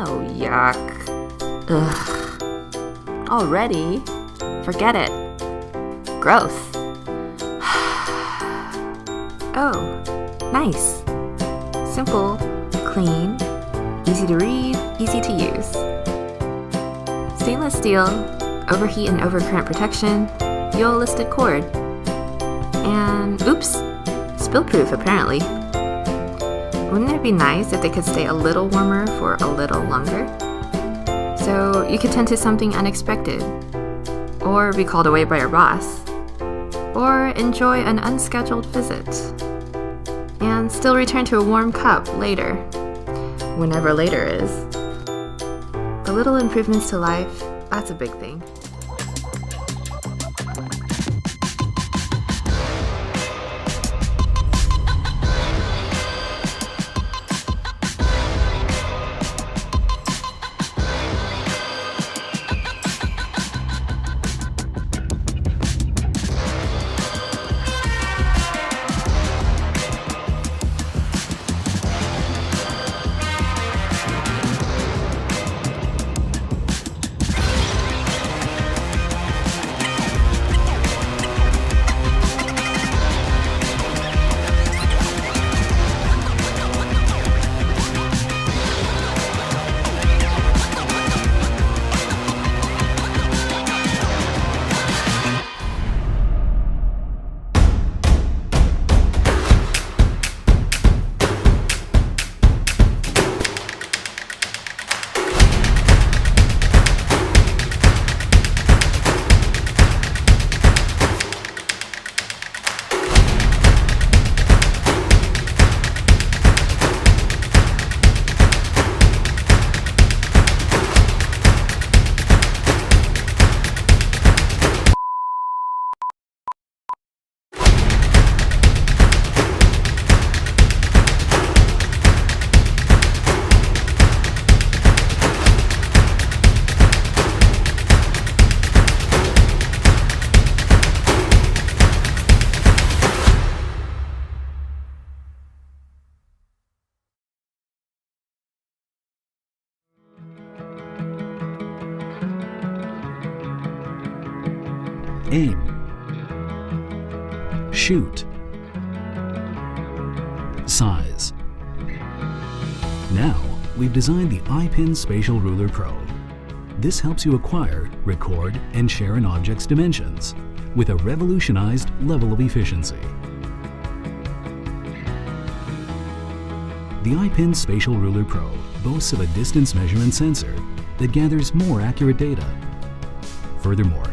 Oh, yuck. Ugh. Already? Forget it. Gross. Oh, nice. Simple, clean, easy to read, easy to use. Stainless steel, overheat and overcurrent protection, dual listed cord. And oops, spill-proof apparently. Wouldn't it be nice if they could stay a little warmer for a little longer? So you could tend to something unexpected, or be called away by your boss, or enjoy an unscheduled visit, and still return to a warm cup later, whenever later is. The little improvements to life, that's a big thing. Aim. Shoot. Size. Now, we've designed the Ipin Spatial Ruler Pro. This helps you acquire, record, and share an object's dimensions with a revolutionized level of efficiency. The Ipin Spatial Ruler Pro boasts of a distance measurement sensor that gathers more accurate data. Furthermore,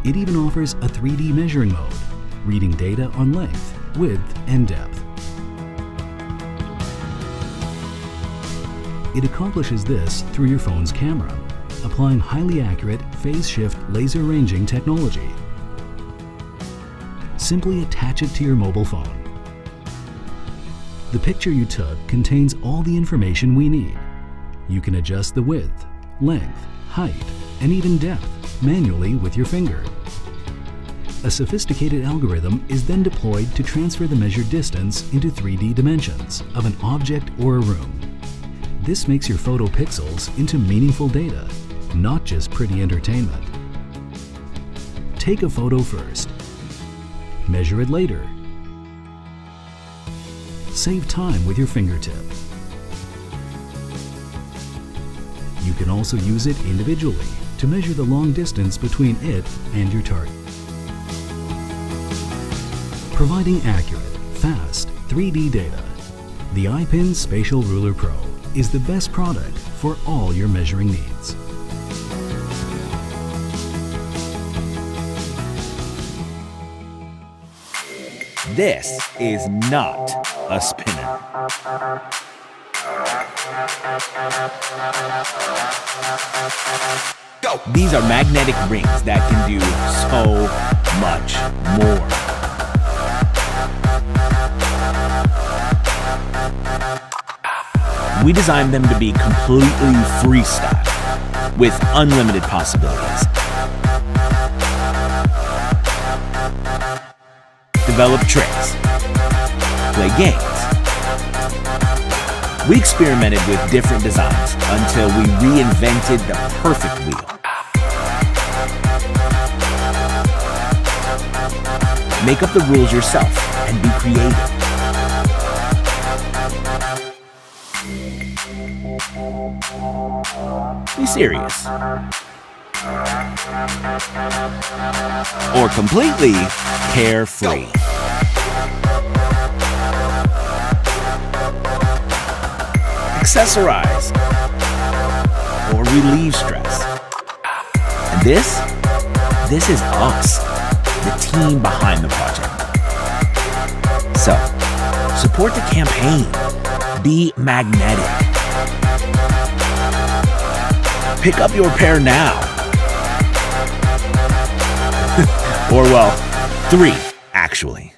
it even offers a 3D measuring mode, reading data on length, width, and depth. It accomplishes this through your phone's camera, applying highly accurate phase shift laser ranging technology. Simply attach it to your mobile phone. The picture you took contains all the information we need. You can adjust the width, length, height, and even depth manually with your finger. A sophisticated algorithm is then deployed to transfer the measured distance into 3D dimensions of an object or a room. This makes your photo pixels into meaningful data, not just pretty entertainment. Take a photo first. Measure it later. Save time with your fingertip. You can also use it individually to measure the long distance between it and your target. Providing accurate, fast 3D data, the Ipin Spatial Ruler Pro is the best product for all your measuring needs. This is not a spinner. These are magnetic rings that can do so much more. We designed them to be completely freestyle with unlimited possibilities. Develop tricks, play games, We experimented with different designs until we reinvented the perfect wheel. Make up the rules yourself and be creative. Be serious. Or completely carefree. Accessorize or relieve stress. And this is us, the team behind the project. So, support the campaign. Be magnetic. Pick up your pair now. Or well, 3, actually.